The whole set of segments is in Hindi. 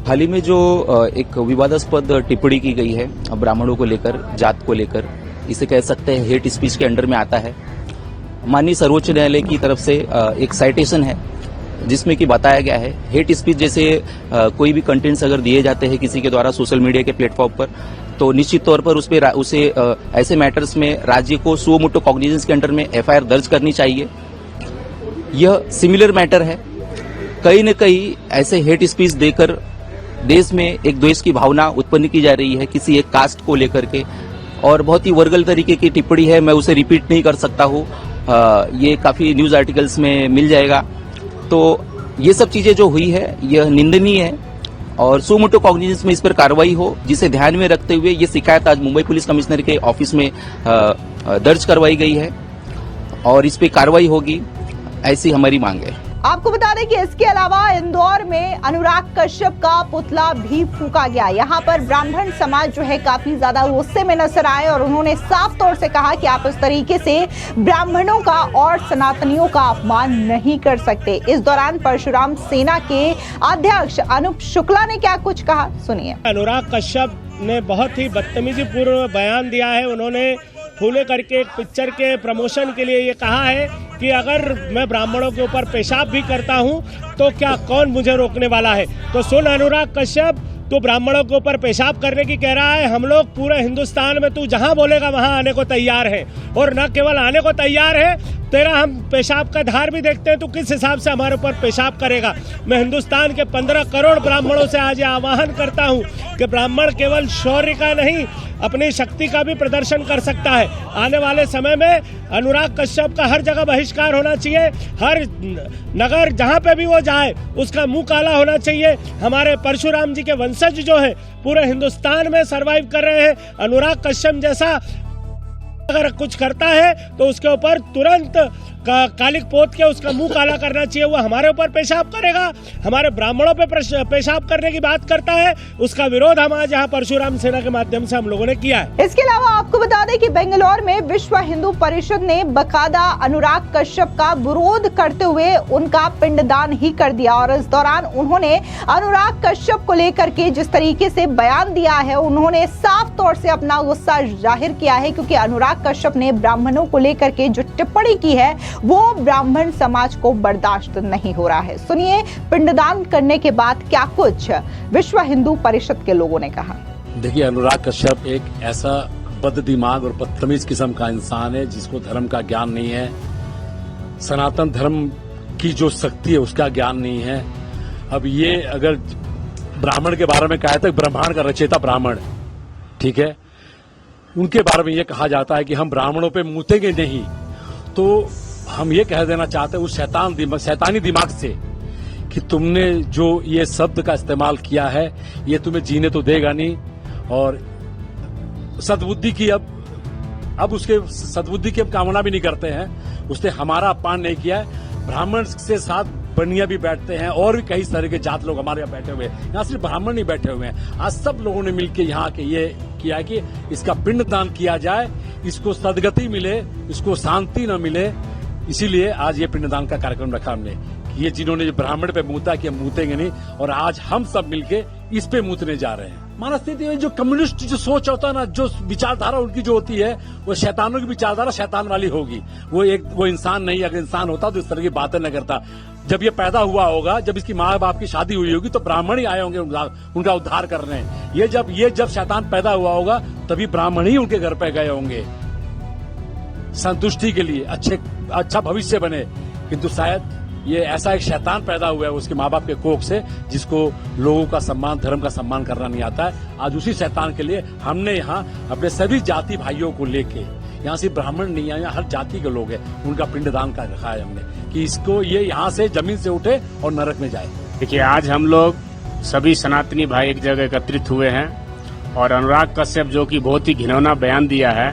हाल ही में जो एक विवादास्पद टिप्पणी की गई है ब्राह्मणों को लेकर, जात को लेकर, इसे कह सकते हैं हेट स्पीच के अंडर में आता है। माननीय सर्वोच्च न्यायालय की तरफ से एक साइटेशन है जिसमें कि बताया गया है हेट स्पीच जैसे कोई भी कंटेंट्स अगर दिए जाते हैं किसी के द्वारा सोशल मीडिया के प्लेटफॉर्म पर, तो निश्चित तौर पर उसे ऐसे मैटर्स में राज्य को सुओ मोटो कॉग्निजेंस के अंडर में FIR दर्ज करनी चाहिए। यह सिमिलर मैटर है। कहीं न कहीं ऐसे हेट स्पीच देकर देश में एक द्वेष की भावना उत्पन्न की जा रही है किसी एक कास्ट को लेकर के, और बहुत ही वर्गल तरीके की टिप्पणी है। मैं उसे रिपीट नहीं कर सकता हूँ, ये काफी न्यूज आर्टिकल्स में मिल जाएगा। तो ये सब चीजें जो हुई है यह निंदनीय है और सुओ मोटो कॉग्निजेंस में इस पर कार्रवाई हो, जिसे ध्यान में रखते हुए ये शिकायत आज मुंबई पुलिस कमिश्नर के ऑफिस में दर्ज करवाई गई है और इस पर कार्रवाई होगी, ऐसी हमारी मांग है। आपको बता दें कि इसके अलावा इंदौर में अनुराग कश्यप का पुतला भी फूका गया। यहाँ पर ब्राह्मण समाज जो है काफी ज्यादा गुस्से में नजर आए और उन्होंने साफ तौर से कहा कि आप इस तरीके से ब्राह्मणों का और सनातनियों का अपमान नहीं कर सकते। इस दौरान परशुराम सेना के अध्यक्ष अनूप शुक्ला ने क्या कुछ कहा, सुनिए। अनुराग कश्यप ने बहुत ही बदतमीजी पूर्व बयान दिया है। उन्होंने फूले करके एक पिक्चर के प्रमोशन के लिए ये कहा है कि अगर मैं ब्राह्मणों के ऊपर पेशाब भी करता हूँ तो क्या कौन मुझे रोकने वाला है। तो सुन अनुराग कश्यप, तू ब्राह्मणों के ऊपर पेशाब करने की कह रहा है। हम लोग पूरे हिंदुस्तान में तू जहां बोलेगा वहां आने को तैयार है, और न केवल आने को तैयार है, तेरा हम पेशाब का धार भी देखते हैं। तू किस हिसाब से हमारे ऊपर पेशाब करेगा। मैं हिंदुस्तान के 15 करोड़ ब्राह्मणों से आज आह्वान करता हूं कि ब्राह्मण केवल शौर्य का नहीं, अपनी शक्ति का भी प्रदर्शन कर सकता है। आने वाले समय में अनुराग कश्यप का हर जगह बहिष्कार होना चाहिए। हर नगर जहां पे भी वो जाए उसका मुंह काला होना चाहिए। हमारे परशुराम जी के वंशज जो है पूरे हिंदुस्तान में सरवाइव कर रहे हैं। अनुराग कश्यप जैसा अगर कुछ करता है तो उसके ऊपर तुरंत कालिक पोत के उसका मुंह काला करना चाहिए। वो हमारे ऊपर पेशाब करेगा, हमारे ब्राह्मणों पे पेशाब करने की बात करता है, उसका विरोध हम आज यहाँ परशुराम सेना के माध्यम से हम लोगों ने किया है। इसके अलावा आपको बता दें कि बेंगलोर में विश्व हिंदू परिषद ने बकायदा अनुराग कश्यप का विरोध करते हुए उनका पिंडदान ही कर दिया। और इस दौरान उन्होंने अनुराग कश्यप को लेकर के जिस तरीके से बयान दिया है, उन्होंने साफ तौर से अपना गुस्सा जाहिर किया है, क्योंकि अनुराग कश्यप ने ब्राह्मणों को लेकर के जो टिप्पणी की है वो ब्राह्मण समाज को बर्दाश्त नहीं हो रहा है। सुनिए पिंडदान करने के बाद क्या कुछ विश्व हिंदू परिषद के लोगों ने कहा। देखिए, अनुराग कश्यप एक ऐसा बद दिमाग और बदतमीज किस्म का इंसान है जिसको धर्म का ज्ञान नहीं है, सनातन धर्म की जो शक्ति है उसका ज्ञान नहीं है। अब ये अगर ब्राह्मण के बारे में कहा था, ब्रह्मांड का रचयिता ब्राह्मण, ठीक है, उनके बारे में ये कहा जाता है कि हम ब्राह्मणों पे मूतेंगे नहीं, तो हम ये कह देना चाहते हैं उस शैतानी दिमाग से कि तुमने जो ये शब्द का इस्तेमाल किया है ये तुम्हें जीने तो देगा नहीं। और सद्बुद्धि की अब अब उसके सद्बुद्धि की हम कामना भी नहीं करते हैं। उसने हमारा अपमान नहीं किया है। ब्राह्मण के साथ बनिया भी बैठते हैं और भी कई तरह के जात लोग हमारे यहाँ बैठे हुए हैं। यहाँ सिर्फ ब्राह्मण नहीं बैठे हुए हैं। आज सब लोगों ने मिलकर यहाँ के ये किया कि इसका पिंडदान किया जाए, इसको सदगति मिले, इसको शांति न मिले। इसीलिए आज ये पिंडदान का कार्यक्रम रखा हमने। ये जिन्होंने ब्राह्मण पे मूता कि हम मूतेंगे नहीं, और आज हम सब मिलके इस पे मूतने जा रहे हैं। मानव स्थिति में जो कम्युनिस्ट जो सोच होता है ना, जो विचारधारा उनकी जो होती है, वो शैतानों की विचारधारा शैतान वाली होगी। वो इंसान नहीं, अगर इंसान होता तो इस तरह की बातें न करता। जब ये पैदा हुआ होगा, जब इसकी माँ बाप की शादी हुई होगी, तो ब्राह्मण ही आए होंगे उनका उद्धार करने। ये जब शैतान पैदा हुआ होगा, तभी ब्राह्मण ही उनके घर पे गए होंगे संतुष्टि के लिए, अच्छा भविष्य बने। किंतु शायद ये ऐसा एक शैतान पैदा हुआ है उसके माँ बाप के कोख से, जिसको लोगों का सम्मान, धर्म का सम्मान करना नहीं आता है। आज उसी शैतान के लिए हमने यहाँ अपने सभी जाति भाइयों को लेके, यहाँ सिर्फ ब्राह्मण नहीं है, यहाँ हर जाति के लोग हैं, उनका पिंडदान का रखा है हमने कि इसको ये यहाँ से जमीन से उठे और नरक में जाए। देखिए, आज हम लोग सभी सनातनी भाई एक जगह एकत्रित हुए हैं और अनुराग कश्यप जो कि बहुत ही घिनौना बयान दिया है,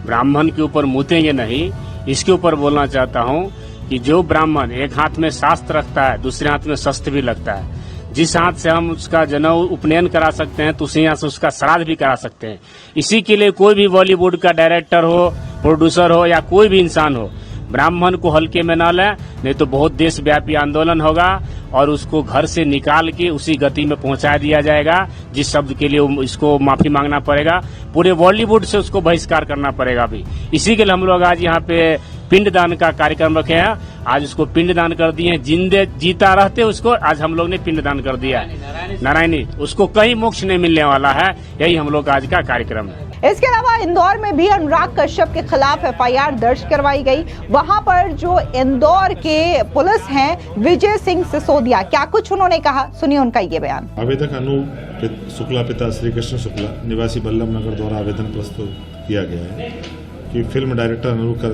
ब्राह्मण के ऊपर मूतेंगे नहीं, इसके ऊपर बोलना चाहता हूँ कि जो ब्राह्मण एक हाथ में शास्त्र रखता है, दूसरे हाथ में शस्त्र भी लगता है। जिस हाथ से हम उसका जनेऊ उपनयन करा सकते हैं, तो उसी हाथ से उसका श्राद्ध भी करा सकते हैं। इसी के लिए कोई भी बॉलीवुड का डायरेक्टर हो, प्रोड्यूसर हो या कोई भी इंसान हो, ब्राह्मण को हल्के में न ले, नहीं तो बहुत देशव्यापी आंदोलन होगा और उसको घर से निकाल के उसी गति में पहुंचा दिया जाएगा जिस शब्द के लिए इसको माफी मांगना पड़ेगा। पूरे बॉलीवुड से उसको बहिष्कार करना पड़ेगा भी। इसी के लिए हम लोग आज यहाँ पे पिंडदान का कार्यक्रम रखे हैं। आज उसको पिंडदान कर दिए हैं। जिंदे जीता रहते उसको आज हम लोग ने पिंडदान कर दिया है। नारायणी, उसको कहीं मोक्ष नहीं मिलने वाला है। यही हम लोग आज का कार्यक्रम है। इसके अलावा इंदौर में भी अनुराग कश्यप के खिलाफ एफआईआर दर्ज करवाई गई। वहां पर जो इंदौर के पुलिस हैं विजय सिंह सिसोदिया, क्या कुछ उन्होंने कहा, सुनिए उनका ये बयान। आवेदक अनु शुक्ला पिता श्री कृष्ण शुक्ला निवासी बल्लभ नगर द्वारा आवेदन प्रस्तुत किया गया है कि फिल्म डायरेक्टर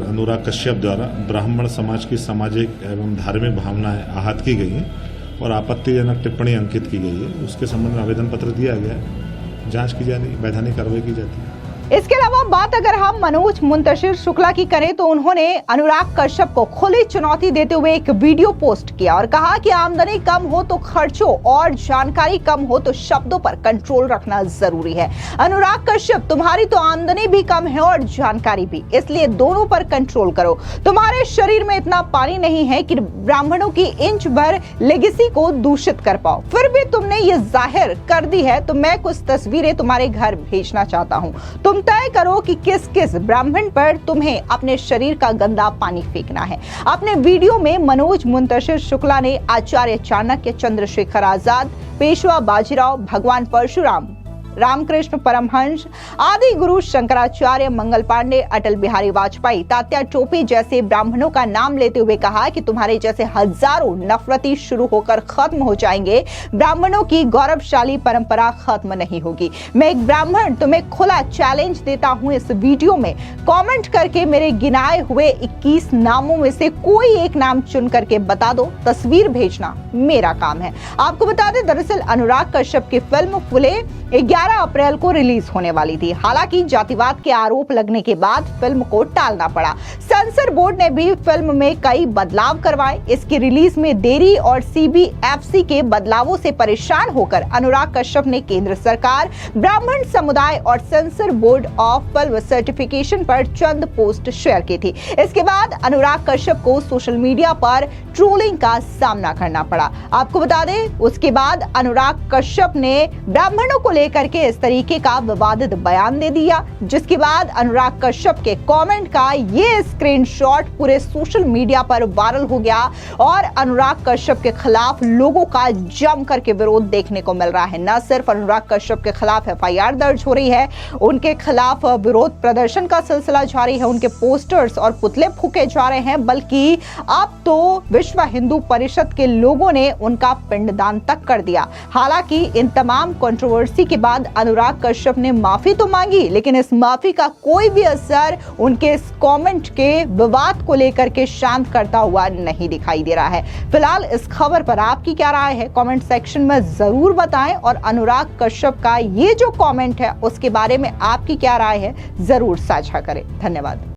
अनुराग कश्यप द्वारा ब्राह्मण समाज की सामाजिक एवं धार्मिक भावनाएं आहत की गई हैं और आपत्तिजनक टिप्पणी अंकित की गई है। उसके संबंध में आवेदन पत्र दिया गया है, जांच की जा रही, वैधानिक कार्रवाई की जाती है। इसके अलावा बात अगर हम मनोज मुंतशिर शुक्ला की करें तो उन्होंने अनुराग कश्यप को खुली चुनौती देते हुए एक वीडियो पोस्ट किया और कहा कि आमदनी कम हो तो खर्चों और जानकारी कम हो तो शब्दों पर कंट्रोल रखना जरूरी है। अनुराग कश्यप, तुम्हारी तो आमदनी भी कम है और जानकारी भी, इसलिए दोनों पर कंट्रोल करो। तुम्हारे शरीर में इतना पानी नहीं है कि ब्राह्मणों की इंच भर लेगेसी को दूषित कर पाओ, फिर भी तुमने ये जाहिर कर दी है। तो मैं कुछ तस्वीरें तुम्हारे घर भेजना चाहता हूँ, तुम तय करो कि किस किस ब्राह्मण पर तुम्हें अपने शरीर का गंदा पानी फेंकना है। अपने वीडियो में मनोज मुंतशिर शुक्ला ने आचार्य चाणक्य, चंद्रशेखर आजाद, पेशवा बाजीराव, भगवान परशुराम, रामकृष्ण परमहंस, आदि गुरु शंकराचार्य, मंगल पांडे, अटल बिहारी वाजपेयी, तात्या टोपे जैसे ब्राह्मणों का नाम लेते हुए कहा कि तुम्हारे जैसे हजारों नफरती शुरू होकर खत्म हो जाएंगे, ब्राह्मणों की गौरवशाली परंपरा खत्म नहीं होगी। मैं एक ब्राह्मण तुम्हें खुला चैलेंज देता हूं, इस वीडियो में कमेंट करके मेरे गिनाए हुए 21 नामों में से कोई एक नाम चुन करके बता दो। तस्वीर भेजना मेरा काम है। आपको बता दें, दरअसल अनुराग कश्यप की फिल्म फुले 11 अप्रैल को रिलीज होने वाली थी। हालांकि जातिवाद के आरोप लगने के बाद फिल्म को टालना पड़ा। सेंसर बोर्ड ने भी फिल्म में कई बदलाव करवाए। इसकी रिलीज में देरी और सीबीएफसी के बदलावों से परेशान होकर अनुराग कश्यप ने केंद्र सरकार, ब्राह्मण समुदाय और sensor board of film certification पर चंद पोस्ट शेयर की थी। इसके बाद अनुराग कश्यप को सोशल मीडिया पर ट्रोलिंग का सामना करना पड़ा। आपको बता दें, उसके बाद अनुराग कश्यप ने ब्राह्मणों को लेकर के इस तरीके का विवादित बयान दे दिया, जिसके बाद अनुराग कश्यप के कमेंट का ये स्क्रीनशॉट पूरे सोशल मीडिया पर वायरल हो गया और अनुराग कश्यप के खिलाफ लोगों का जम करके विरोध देखने को मिल रहा है। न सिर्फ अनुराग कश्यप के खिलाफ एफआईआर दर्ज हो रही है, उनके खिलाफ विरोध प्रदर्शन का सिलसिला जारी है, उनके पोस्टर्स और पुतले फूके जा रहे हैं, बल्कि अब तो विश्व हिंदू परिषद के लोगों ने उनका पिंडदान तक कर दिया। हालांकि इन तमाम कंट्रोवर्सी के बाद बाद अनुराग कश्यप ने माफी तो मांगी, लेकिन इस माफी का कोई भी असर उनके इस कमेंट के विवाद को लेकर के शांत करता हुआ नहीं दिखाई दे रहा है। फिलहाल इस खबर पर आपकी क्या राय है, कमेंट सेक्शन में जरूर बताएं और अनुराग कश्यप का ये जो कमेंट है उसके बारे में आपकी क्या राय है जरूर साझा करें। धन्यवाद।